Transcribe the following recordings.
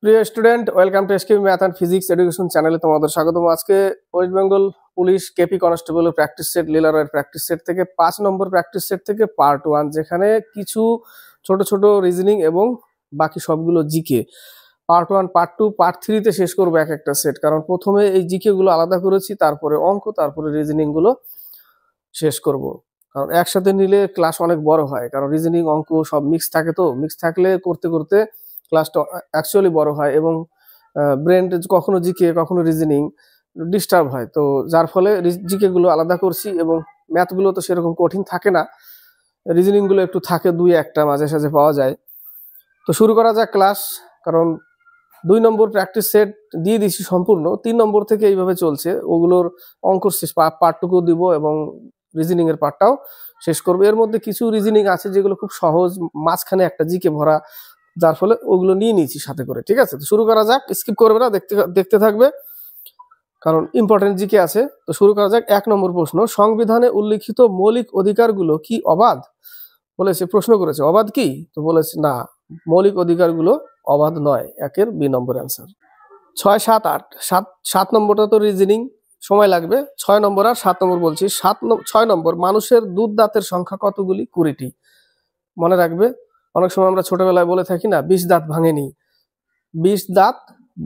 প্রিয় student, welcome to SK math and physics education চ্যানেলে তোমাদের স্বাগতম। আজকে ওয়েস্ট বেঙ্গল পুলিশ কেপি কনস্টেবলের প্র্যাকটিস সেট, লিলারের প্র্যাকটিস সেট থেকে 5 নম্বর প্র্যাকটিস সেট থেকে পার্ট 1, যেখানে কিছু ছোট ছোট রিজনিং এবং বাকি সবগুলো জিকে। পার্ট 1, পার্ট 2, পার্ট 3-তে শেষ করবো এক একটা সেট, কারণ প্রথমে এই জিকে গুলো আলাদা করেছি, তারপরে অঙ্ক, তারপরে রিজনিং গুলো শেষ করব। কারণ একসাথে নিলে ক্লাস অনেক বড় হয়, কারণ রিজনিং অঙ্ক সব মিক্স থাকে, তো মিক্স থাকলে করতে করতে ক্লাসটা অ্যাকচুয়ালি বড় হয় এবং ব্রেন কখনো জিকে কখনো রিজনিং ডিস্টার্ব হয়। তো যার ফলে জিকে গুলো আলাদা করছি, এবং ম্যাথগুলো তো সেরকম কঠিন থাকে না, রিজনিং গুলো একটু থাকে, 2-1টা মাঝে সাঝে পাওয়া যায়। তো শুরু করা যাক ক্লাস। কারণ 2 নম্বর প্র্যাকটিস সেট দিয়ে দিচ্ছি সম্পূর্ণ, 3 নম্বর থেকে এইভাবে চলছে। ওগুলোর অঙ্ক শেষ পার্টটুকু দিব এবং রিজনিং এর পার্টটাও শেষ করবো। এর মধ্যে কিছু রিজনিং আছে যেগুলো খুব সহজ, মাঝখানে একটা জিকে ভরা, যার ফলে ওগুলো নিয়ে নিয়েছি সাথে করে। ঠিক আছে, তো শুরু করা যাক। স্কিপ করবে না, দেখতে থাকবে, কারণ ইম্পর্টেন্ট জিকে আছে। তো শুরু করা যাক। 1 নম্বর প্রশ্ন, সংবিধানে উল্লিখিত মৌলিক অধিকারগুলো কি অবাধ? বলেছে, প্রশ্ন করেছে অবাধ কি, তো বলেছে না, মৌলিক অধিকারগুলো অবাধ নয়। 1-এর বি নম্বর অ্যান্সার। 6, 7, 8, 7 নম্বরটা তো রিজনিং, সময় লাগবে। 6 নম্বর আর 7 নম্বর বলছি। 6 নম্বর, মানুষের দুধ দাঁতের সংখ্যা কতগুলি? 20টি। মনে রাখবে, অনেক সময় আমরা ছোটবেলায় বলে থাকি না, 20 দাঁত ভাঙেনি, 20 দাঁত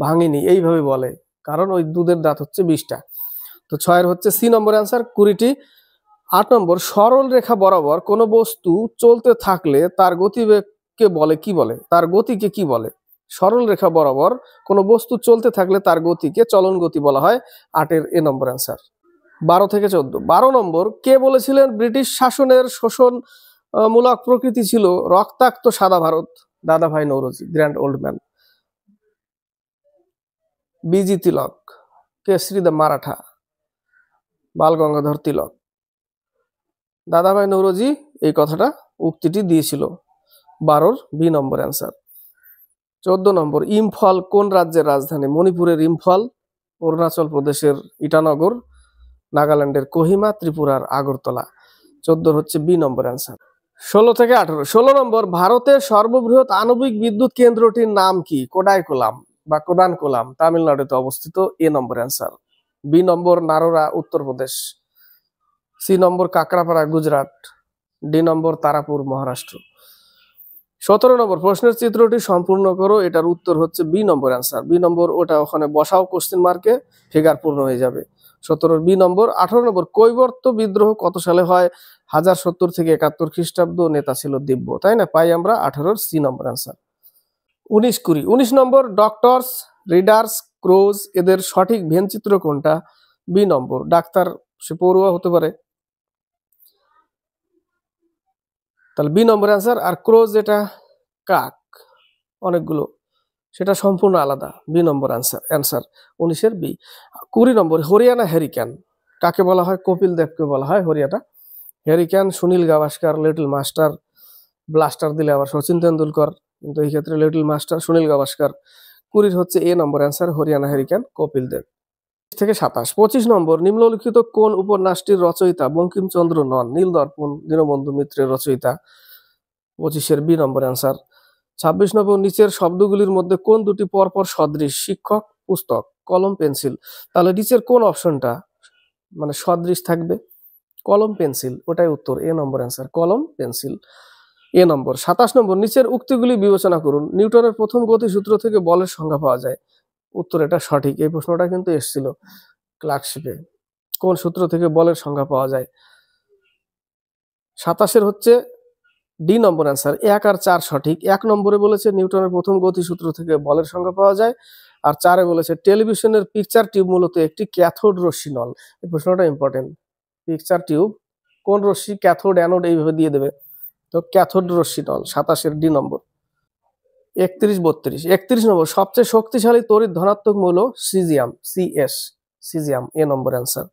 ভাঙেনি, এইভাবে বলে, কারণ ওই দুধের দাঁত হচ্ছে 20টা। তো 6-এর হচ্ছে সি নম্বর অ্যান্সার, 20টি। 8 নম্বর, সরল রেখা বরাবর কোনো বস্তু চলতে থাকলে তার গতিবেগকে বলে কি বলে? তার গতিকে কি বলে? সরল রেখা বরাবর কোনো বস্তু চলতে থাকলে তার গতিকে চলন গতি বলা হয়। 8-এর এ নম্বর অ্যান্সার। 12 থেকে 14। 12 নম্বর, কে বলেছিলেন ব্রিটিশ শাসনের শোষণ মূলক প্রকৃতি ছিল রক্তাক্ত সাদা Bharat? Dadabhai Naoroji, grand old man. BG Tilak, Kesari the Maratha, Bal Gangadhar Tilak. Dadabhai Naoroji এই কথাটা, উক্তিটি দিয়েছিল। 12-র B number answer. 14 number, Imphal কোন রাজ্যের রাজধানী? মণিপুরের ইম্ফল, অরুণাচল প্রদেশের ইটানগর, নাগাল্যান্ডের কোহিমা, ত্রিপুরার আগরতলা। 14 হচ্ছে বি নম্বর অ্যান্সার। 16 থেকে 18। 16 নম্বর, ভারতের সর্ববৃহৎ আণবিক বিদ্যুৎ কেন্দ্রটির নাম কি? কোডাইকোলাম বা কোদানকোলাম, তামিলনাড়ুতে অবস্থিত। এ নম্বর অ্যান্সার। বি নম্বর, নারোরা, উত্তরপ্রদেশ। সি নম্বর, কাকড়াপাড়া, গুজরাট। ডি নম্বর, তারাপুর, মহারাষ্ট্র। 17 নম্বর, প্রশ্নের চিত্রটি সম্পূর্ণ করো। এটার উত্তর হচ্ছে বি নম্বর অ্যান্সার। বি নম্বর, ওটা ওখানে বসাও কোশ্চেন মার্কে, ফিগার পূর্ণ হয়ে যাবে। 17-র বি নম্বর। 18 নম্বর, কৈবর্ত বিদ্রোহ কত সালে হয়? 1070 থেকে 71 খ্রিস্টাব্দ। নেতা ছিল দিব্য, তাই না? পাই আমরা 18-র সি নম্বর অ্যান্সার। 19, 20। 19 নম্বর, ডক্টরস, রিডার্স, ক্রোজ, এদের সঠিক ভেনচিত্র কোনটা? বি নম্বর, ডাক্তার, সে পড়ুয়া হতে পারে, তাহলে বি নম্বর অ্যান্সার। আর ক্রোজ এটা কাক, অনেকগুলো, সেটা সম্পূর্ণ আলাদা। B number answer 19-এর B. 20 নম্বর, হরিয়ানা হ্যারিকেন কাকে বলা হয়? কপিল দেবকে বলা হয় Haryana hurricane. Sunil Gavaskar, little master, blaster দিলে আবার সচিন তেন্ডুলকর, কিন্তু এই ক্ষেত্রে লিটল মাস্টার সুনীল গাভাস্কার। 20 হচ্ছে এ number answer, Haryana hurricane, Kapil Dev. থেকে 27। 25 নম্বর, নিম্নলিখিত কোন উপন্যাসটির রচয়িতা বঙ্কিমচন্দ্র নন? নীলদর্পণ, দীনবন্ধু মিত্রের রচয়িতা। 25-এর বি নম্বর অ্যান্সার। 26 নম্বর, নিচের শব্দগুলির মধ্যে কোন দুটি পরপর সদৃশ? শিক্ষক, পুস্তক, কলম, পেন্সিল। তাহলে নিচের কোন অপশনটা মানে সদৃশ থাকবে? কলম, পেন্সিল, ওটাই উত্তর। এ নম্বর অ্যান্সার, কলম, পেন্সিল। এ নম্বর। 27 নম্বর, নিচের উক্তিগুলি বিবেচনা করুন। নিউটনের প্রথম গতিসূত্র থেকে বলের সংজ্ঞা পাওয়া যায়। উত্তর, এটা সঠিক। এই প্রশ্নটা কিন্তু এসেছিল ক্লার্কশিপে, কোন সূত্র থেকে বলের সংজ্ঞা পাওয়া যায়। 27-এর হচ্ছে ডি নম্বর অ্যান্সার। 1 আর 4 সঠিক। 1 নম্বরে বলেছে নিউটনের প্রথম গতিসূত্র থেকে বলের সংজ্ঞা পাওয়া যায়, আর 4-এ বলেছে টেলিভিশনের পিকচার টিউব মূলত একটি ক্যাথোড রশ্মি নল। এই প্রশ্নটা ইম্পর্টেন্ট। পিকচার টিউব কোন রশ্মি? ক্যাথোড, অ্যানোড এইভাবে দিয়ে দেবে, তো ক্যাথোড রশ্মি নল। 27-এর ডি নম্বর। 31, 32। 31 নম্বর, সবচেয়ে শক্তিশালী তড়িৎ ধনাত্মক মৌল? Caesium, Cs, caesium. A number answer.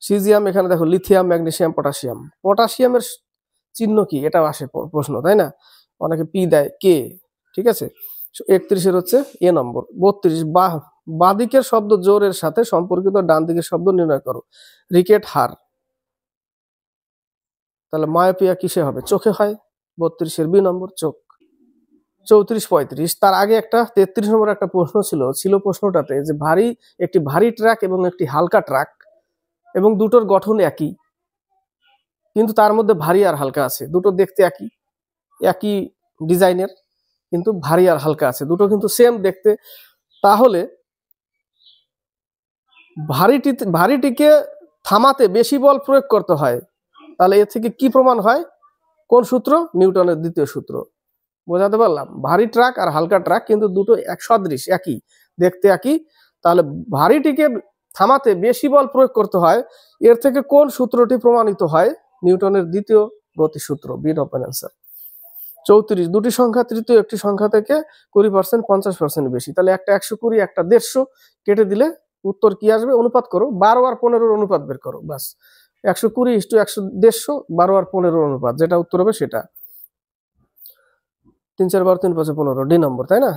Caesium, এখানে দেখো লিথিয়াম, ম্যাগনেসিয়াম, পটাশিয়াম। পটাশিয়ামের চিহ্ন কি? এটাও আসে প্রশ্ন, তাই না? অনেকে পি দেয়, কে। ঠিক আছে। 31-এর হচ্ছে এ নম্বর। 32, বাদিকের শব্দ জোরের সাথে সম্পর্কিত ডান দিকের শব্দ নির্ণয় করো। রিকেট, হার। তাহলে মায়োপিয়া কিসে হবে? চোখে হয়। 32-এর বি নম্বর, চোখ। 34 35। তার আগে একটা 33 নম্বর একটা প্রশ্ন ছিল প্রশ্নটাতে যে একটি ভারী ট্রাক এবং একটি হালকা ট্রাক এবং দুটোর গঠন একই, কিন্তু তার মধ্যে ভারী আর হালকা আছে। দুটো দেখতে একই একই ডিজাইনের, কিন্তু ভারী আর হালকা আছে, দুটো কিন্তু সেম দেখতে। তাহলে ভারীটিকে থামাতে বেশি বল প্রয়োগ করতে হয়। তাহলে এর থেকে কি প্রমাণ হয়? কোন সূত্র? নিউটনের দ্বিতীয় সূত্র। বোঝাতে পারলাম? ভারী ট্রাক আর হালকা ট্রাক কিন্তু দুটো এক সদৃশ, একই দেখতে একই। তাহলে ভারীটিকে থামাতে বেশি বল প্রয়োগ করতে হয়, এর থেকে কোন সূত্রটি প্রমাণিত হয়? নিউটনের দ্বিতীয় গতিসূত্র। Be open answer. 34, দুটি সংখ্যা তৃতীয় একটি সংখ্যা থেকে 20% 50% বেশি। তাহলে একটা 120, একটা 150, কেটে দিলে উত্তর কি আসবে? অনুপাত করো, 12 আর 15-র অনুপাত বের করো, বাস। 120:150, 12 আর 15-র অনুপাত, যেটা উত্তর হবে সেটা। 3 4 12 3 5 15, ডি নম্বর, তাই না?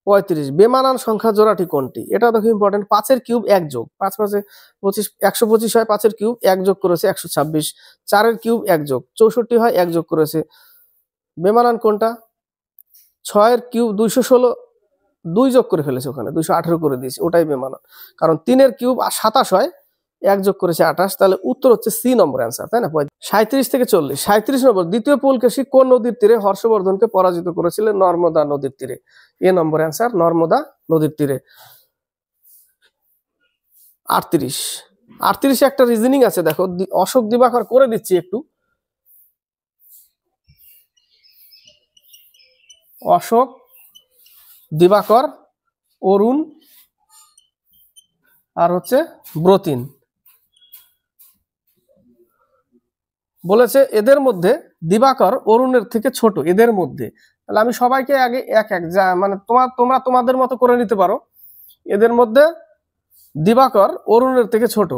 35, বেমানান সংখ্যা জোড়াটি কোনটি? এটা দেখো ইম্পর্টেন্ট। 5-এর কিউব 1 যোগ 5 5 25, 125 হয়। 5-এর কিউব 1 যোগ করেছে 126। 4-এর কিউব 1 যোগ 64 হয়, 1 যোগ করেছে। বেমানান কোনটা? 6-এর কিউব 216, 2 যোগ করে ফেলেছে, ওখানে 218 করে দিয়েছে, ওটাই বেমানান। কারণ 3-এর কিউব 27 হয়, 1 যোগ করেছে 28। তাহলে উত্তর হচ্ছে সি নম্বর অ্যান্সার, তাই না? 37 থেকে 40। 37 নম্বর, দ্বিতীয় পুলকেশী কোন নদীর তীরে হর্ষবর্ধনকে পরাজিত করেছিলেন? নর্মদা নদীর তীরে। এ নম্বর অ্যান্সার, নর্মদা নদীর তীরে। 38 একটা রিজনিং আছে, দেখো। অশোক দিবাকর করে দিচ্ছি একটু। অশোক দিবাকর, অরুণ আর হচ্ছে ব্রতিন বলেছে এদের মধ্যে দিবাকর অরুণের থেকে ছোট। এদের মধ্যে, তাহলে আমি সবাইকে আগে এক এক মানে তোমরা তোমাদের মতো করে নিতে পারো। এদের মধ্যে দিবাকর অরুণের থেকে ছোট,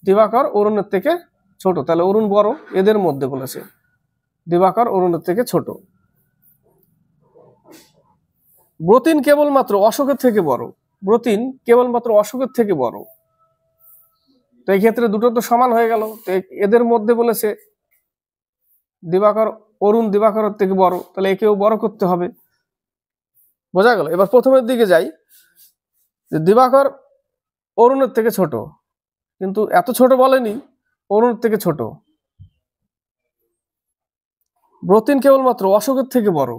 দিবাকর অরুণের থেকে ছোট, তাহলে অরুণ বড়। এদের মধ্যে বলেছে দিবাকর অরুণের থেকে ছোট। ব্রতিন কেবলমাত্র অশোকের থেকে বড়, ব্রতিন কেবলমাত্র অশোকের থেকে বড়। তো এই ক্ষেত্রে দুটো তো সমান হয়ে গেল। তো এদের মধ্যে বলেছে দিবাকর অরুণ দিবাকরের থেকে বড়, তাহলে একেও বড় করতে হবে। বোঝা গেল? এবার প্রথমের দিকে যাই, যে দিবাকর অরুণের থেকে ছোট, কিন্তু এত ছোট বলেনি, অরুণের থেকে ছোট। ব্রতিন কেবলমাত্র অশোকের থেকে বড়,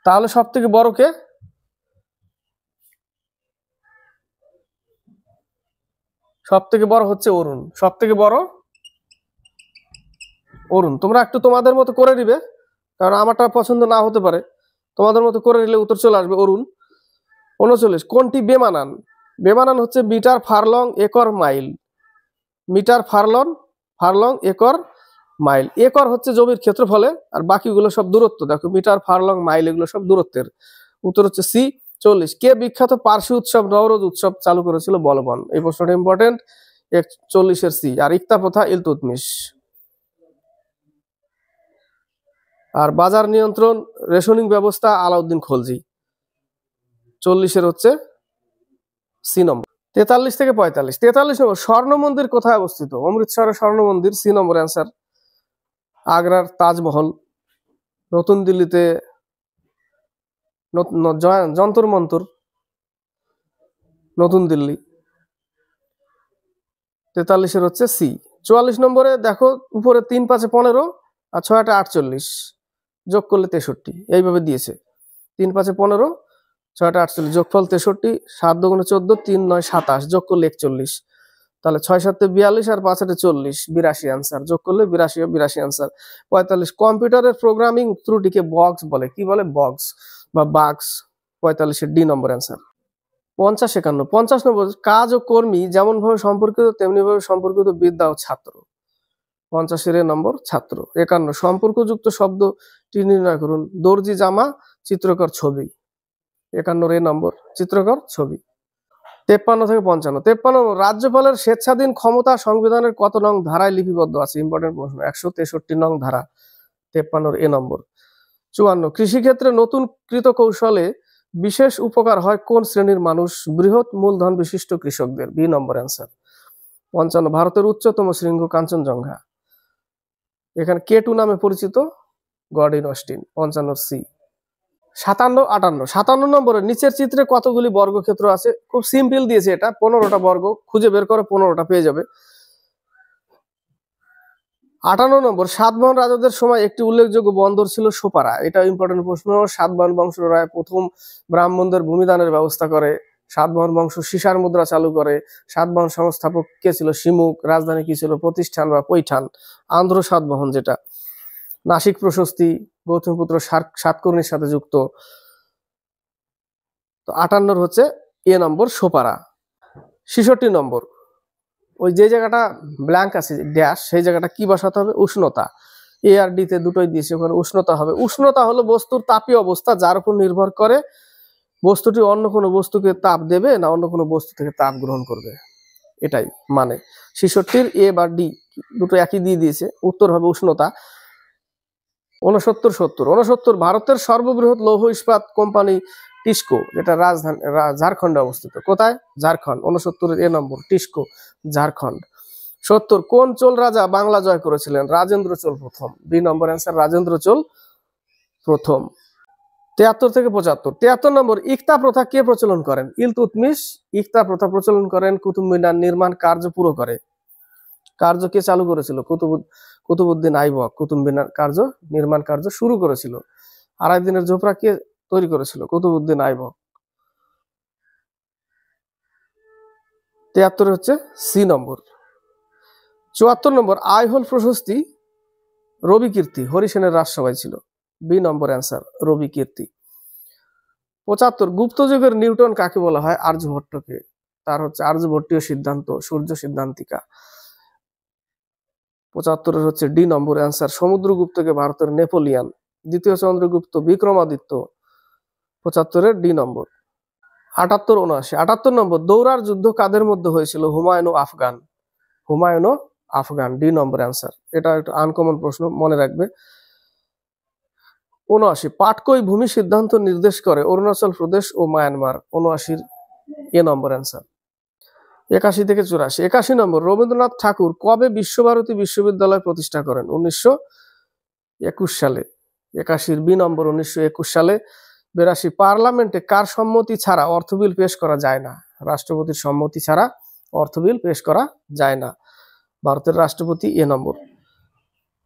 তাহলে সব থেকে বড় কে? সব থেকে বড় হচ্ছে অরুণ, সব থেকে বড় অরুণ। তোমরা একটু তোমাদের মতো করে নিবে, কারণ আমারটা পছন্দ না হতে পারে। তোমাদের মতো করে নিলে উত্তর চলে আসবে অরুণ। 39, কোনটি বেমানান? বেমানান হচ্ছে meter furlong acre mile. Meter furlong acre mile. Acre হচ্ছে জমির ক্ষেত্রফলে, আর বাকিগুলো সব দূরত্ব। দেখো মিটার ফারলং মাইল এগুলো সব দূরত্বের। উত্তর হচ্ছে সি। 40, কে বিখ্যাত পার্সি উৎসব নবরোজ উৎসব চালু করেছিল? বলবান। এই প্রশ্নটা ইম্পর্টেন্ট। 41-এর সি। আর ইকতা প্রথা ইলতুৎমিশ। আর বাজার নিয়ন্ত্রণ রেশনিং ব্যবস্থা আলাউদ্দিন খলজি। 40-এর হচ্ছে সি নম্বর। 43 থেকে 45। 43 নম্বর, স্বর্ণ মন্দির কোথায় অবস্থিত? অমৃতসরের স্বর্ণ মন্দির, সি নম্বর অ্যান্সার। আগ্রার তাজমহল, নতুন দিল্লিতে যন্তর মন্তর, নতুন দিল্লি। 43-এর হচ্ছে সি। 44 নম্বরে দেখো, উপরে 3 5 15 আর 6 8 48, যোগ করলে 63, এইভাবে দিয়েছে। 3 5 15, 6 8 48, যোগফল 63, 7 2 14, 3 9 27, যোগ করলে 41। তাহলে 6 7 42 আর 5 40, 82 আনসার। যোগ করলে 82 আনসার। 45, কম্পিউটারের প্রোগ্রামিং ত্রুটিকে বক্স বলে। কি বলে? বক্স বা বাগস। 45-এর ডি নম্বর অ্যান্সার। 50 51। 50 নম্বর, কাজ ও কর্মী যেমন ভাবে সম্পর্কিত তেমনি ভাবে সম্পর্কিত বিদ্যা ও ছাত্র। 50-এর এ নম্বর ছাত্র। 51, সম্পর্কযুক্ত শব্দটি নির্ণয় করুন। দর্জি জামা, চিত্রকর ছবি। 51-এর এ নম্বর, চিত্রকর ছবি। 53 থেকে 55। 53, রাজ্যপালের স্বেচ্ছাধীন ক্ষমতা সংবিধানের কত নং ধারায় লিপিবদ্ধ আছে? ইম্পর্টেন্ট প্রশ্ন। 163 নং ধারা। 53-এর এ নম্বর। 54, কৃষিক্ষেত্রে নতুন কৃত কৌশলে বিশেষ উপকার হয় কোন শ্রেণীর মানুষ? বৃহৎ মূলধন বিশিষ্ট কৃষকদের। B number answer. 55, ভারতের উচ্চতম শৃঙ্গ কাঞ্চনজঙ্ঘা। এখানে K2 নামে পরিচিত, গর্ডিন অস্টিন। 55 সি। 57 নম্বরের নিচের চিত্রে কতগুলি বর্গক্ষেত্র আছে? খুব সিম্পল দিয়েছে, এটা 15টা বর্গ, খুঁজে বের করে 15টা পেয়ে যাবে। 58 নম্বর, সাতবাহন রাজাদের সময় একটি উল্লেখযোগ্য বন্দর ছিল সোপারা। এটা ইম্পর্টেন্ট প্রশ্ন। সাতবাহন বংশ রায় প্রথম ব্রাহ্মণদের ভূমিদানের ব্যবস্থা করে। সাতবাহন বংশ সীসার মুদ্রা চালু করে। সাতবাহন সংস্থাপক কে ছিল? শিমুক। রাজধানী কি ছিল? প্রতিষ্ঠান বা পৈঠান। আন্ধ্র সাতবাহন যেটা। নাসিক প্রশস্তি গৌতমপুত্র সাতকর্ণীর সাথে যুক্ত। তো 58 হচ্ছে এ নম্বর সোপারা। 66 নম্বর, ওই যে জায়গাটা ব্ল্যাঙ্ক আছে ড্যাশ, সেই জায়গাটা কি বসাতে হবে? উষ্ণতা। এ আর ডি তে দুটোই দিয়েছে, ওখানে উষ্ণতা হবে। উষ্ণতা হলো বস্তুর তাপীয় অবস্থা, যার উপর নির্ভর করে বস্তুটি অন্য কোনো বস্তুকে তাপ দেবে না অন্য কোনো বস্তু থেকে তাপ গ্রহণ করবে, এটাই মানে। 66 এ বা ডি দুটো একই দিয়ে দিয়েছে, উত্তর হবে উষ্ণতা। 69 ভারতের সর্ববৃহৎ লৌহ ইস্পাত কোম্পানি টিস্কো, যেটা রাজধানী ঝাড়খণ্ডে অবস্থিত। কোথায়? ঝাড়খণ্ড। 69 এ নম্বর, টিস্কো, ঝাড়খণ্ড। 70 কোন চোল রাজা বাংলা জয় করেছিলেন? রাজেন্দ্র চোল প্রথম। B number answer, Rajendra Chola প্রথম। 73 থেকে 75। 73 নম্বর, ইকতা প্রথা কে প্রচলন করেন? ইলতুৎমিশ ইকতা প্রথা প্রচলন করেন। কুতুব মিনার নির্মাণ কার্য পুরো করে। কার্য কে চালু করেছিল? কুতুবউদ্দিন আইবক কুতুব মিনার নির্মাণ কার্য শুরু করেছিল। আড়াই দিনের ঝোপড়া কে তৈরি করেছিল? কুতুবউদ্দিন আইবক। 73 হচ্ছে সি নম্বর। 74 নম্বর, আইহোল প্রশস্তি রবি কীর্তি হরিসেনের রাজসভায় ছিল। বি নম্বর অ্যান্সার, রবি কীর্তি। 75 গুপ্ত যুগের নিউটন কাকে বলা হয়? আর্যভট্টকে। তার হচ্ছে আর্যভট্টীয় সিদ্ধান্ত, সূর্য সিদ্ধান্তিকা। 75 হচ্ছে ডি নম্বর অ্যান্সার, সমুদ্রগুপ্তকে ভারতের নেপোলিয়ান। দ্বিতীয় চন্দ্রগুপ্ত বিক্রমাদিত্য। 75 ডি নম্বর। 78 79। 78 নম্বর, দৌড়ার যুদ্ধ কাদের মধ্যে হয়েছিল? হুমায়ুন ও আফগান। হুমায়ুন ও আফগান, ডি নম্বর অ্যান্সার। এটা একটা আনকমন প্রশ্ন, মনে রাখবে। 79 পাটকই ভূমি সিদ্ধান্ত নির্দেশ করে অরুণাচল প্রদেশ ও মায়ানমার। 79 এ নম্বর অ্যান্সার। 81 থেকে 84। 81 নম্বর, রবীন্দ্রনাথ ঠাকুর কবে বিশ্বভারতী বিশ্ববিদ্যালয় প্রতিষ্ঠা করেন? 1921 সালে। 81 বি নম্বর, 1921 সালে। 82 পার্লামেন্টে কার সম্মতি ছাড়া অর্থ বিল পেশ করা যায় না? রাষ্ট্রপতির সম্মতি ছাড়া অর্থ বিল পেশ করা যায় না। ভারতের রাষ্ট্রপতি। এ নম্বর।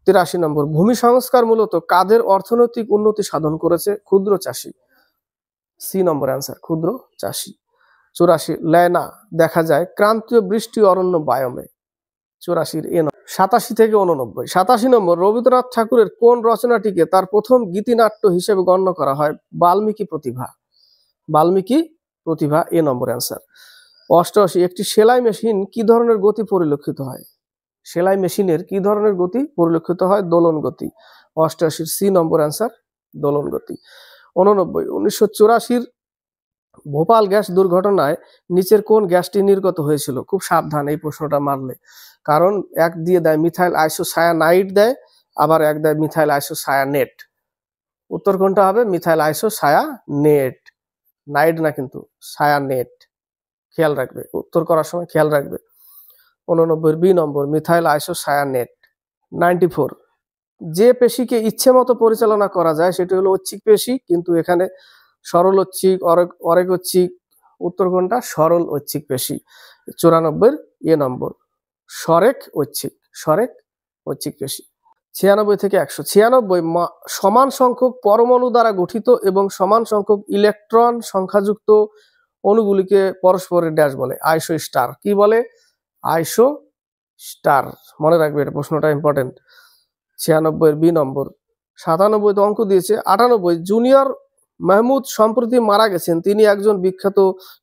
83 নম্বর, ভূমি সংস্কার মূলত কাদের অর্থনৈতিক উন্নতি সাধন করেছে? ক্ষুদ্র চাষী। সি নম্বর অ্যান্সার, ক্ষুদ্র চাষী। 84 লেনা দেখা যায় ক্রান্তীয় বৃষ্টি অরণ্য বায়োমে। 84 এ নম্বর। 87 থেকে 89। 87 নম্বর, রবীন্দ্রনাথ ঠাকুরের কোন রচনাটিকে তার প্রথম গীতিনাট্য হিসেবে গণ্য করা হয়? বাল্মীকি প্রতিভা। বাল্মীকি প্রতিভা, এ নম্বর অ্যান্সার। 88 একটি সেলাই মেশিন কি ধরনের গতি পরিলক্ষিত হয়? সেলাই মেশিনের কি ধরনের গতি পরিলক্ষিত হয়? দোলন গতি। 88 সি নম্বর অ্যান্সার, দোলন গতি। 89 1984 ভোপাল গ্যাস দুর্ঘটনায় নিচের কোন গ্যাসটি নির্গত হয়েছিল? খুব সাবধান এই প্রশ্নটা মারলে, কারণ এক দিয়ে দেয় মিথাইল আইসোসায়ানাইড দেয়, আবার এক দেয় মিথাইল আইসোসায়ানেট। উত্তর কোনটা হবে? মিথাইল আইসোসায়ানেট, নাইড না কিন্তু, সায়ানেট। খেয়াল রাখবে, উত্তর করার সময় খেয়াল রাখবে। 89 বি নম্বর, মিথাইল আইসোসায়ানেট। 94 যে পেশিকে ইচ্ছে মতো পরিচালনা করা যায় সেটি হলো ঐচ্ছিক পেশি, কিন্তু এখানে সরল ঐচ্ছিক, অরেক ঐচ্ছিক। উত্তর কোনটা? সরল ঐচ্ছিক পেশি। 94 এ নম্বর, সরেক ঐচ্ছিক, সরেক ঐচ্ছিক পেশি। 96 থেকে 100। 96 সমান সংখ্যক পরমাণু দ্বারা গঠিত এবং সমান সংখ্যক ইলেকট্রন সংখ্যাযুক্ত অণুগুলিকে পরস্পরের ড্যাশ বলে? আইসো স্টার। কি বলে? আইসো স্টার। মনে রাখবে, এটা প্রশ্নটা ইম্পর্টেন্ট। 96 বি নম্বর। 97 তো অঙ্ক দিয়েছে। 98 জুনিয়র মাহমুদ সম্প্রতি মারা গেছেন, তিনি একজন বিখ্যাত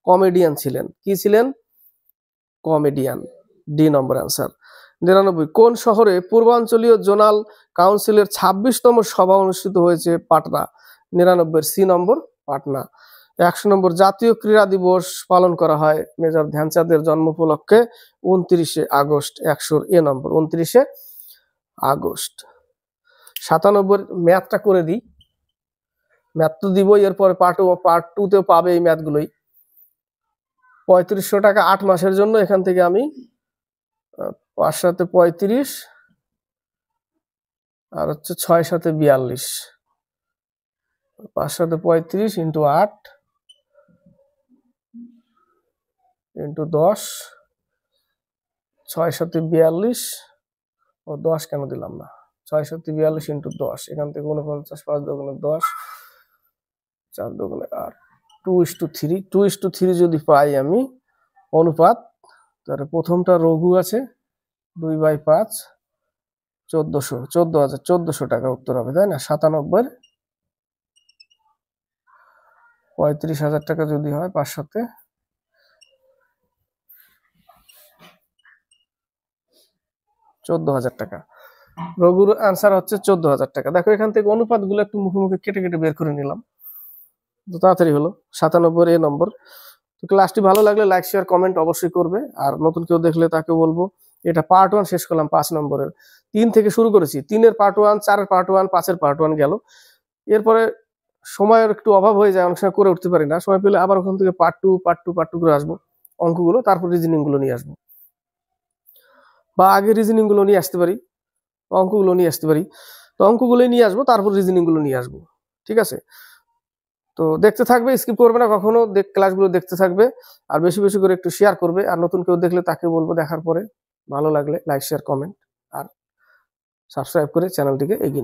কমেডিয়ান ছিলেন। কি ছিলেন? কমেডিয়ান, ডি নম্বর অ্যান্সার। 99 কোন শহরে পূর্বাঞ্চলীয় জোনাল কাউন্সিলের 26তম সভা অনুষ্ঠিত হয়েছে? পাটনা। 99 সি নম্বর, পাটনা। 100 নম্বর, জাতীয় ক্রীড়া দিবস পালন করা হয় মেজর ধ্যানচাঁদের জন্ম উপলক্ষে 29 আগস্ট। 100 এ নম্বর, 29 আগস্ট। 97 ম্যাথটা করে দিই, ম্যাথ তো দিবই, এরপরে পার্ট 2 তেও পাবে এই ম্যাথগুলোই। 3500 টাকা 8 মাসের জন্য, এখান থেকে আমি 5 7 35 আর হচ্ছে 6 7 42, 5 7 35 ইন্টু 8 ইন্টু 10, 6 7 42 ও 10 কেন দিলাম না, 6 7 42 ইন্টু 10, এখান থেকে 49, 5 দুগুণে 10, 4 দুগুণে 8, 2:3, 2:3 যদি পাই আমি অনুপাত, তাহলে প্রথমটা রঘু আছে 2/5, 1400 টাকা উত্তর হবে, তাই না? 97 35,000 টাকা যদি হয় 5 সাথে 14,000 টাকা। রঘুর আনসার হচ্ছে 14,000 টাকা। দেখো এখান থেকে অনুপাতগুলো একটু মুখে মুখে কেটে কেটে বের করে নিলাম, তো তাড়াতাড়ি হলো। 97 এ নম্বর। তো ক্লাসটি ভালো লাগলে লাইক শেয়ার কমেন্ট অবশ্যই করবে, আর নতুন কেউ দেখলে তাকে বলবো এটা পার্ট 1 শেষ করলাম 5 নম্বরের। 3 থেকে শুরু করেছি, 3-এর পার্ট 1, 4-এর পার্ট 1, 5-এর পার্ট 1 গেল। এরপরে সময়ের একটু অভাব হয়ে যায়, অনেক সময় করে উঠতে পারি না, সময় পেলে আবার ওখান থেকে পার্ট 2 করে আসবো অঙ্কগুলো, তারপর রিজনিং গুলো নিয়ে আসবো, বা আগে রিজনিং গুলো নিয়ে আসতে পারি, অঙ্কগুলো নিয়ে আসতে পারি। তো অঙ্কগুলোই নিয়ে আসবো, তারপর রিজনিং গুলো নিয়ে আসবো, ঠিক আছে? তো দেখতে থাকবে, স্কিপ করবে না কখনো, ক্লাসগুলো দেখতে থাকবে, আর বেশি বেশি করে একটু শেয়ার করবে। আর নতুন কেউ দেখলে তাকে বলবো দেখার পরে ভালো লাগলে লাইক শেয়ার কমেন্ট আর সাবস্ক্রাইব করে চ্যানেলটিকে এগিয়ে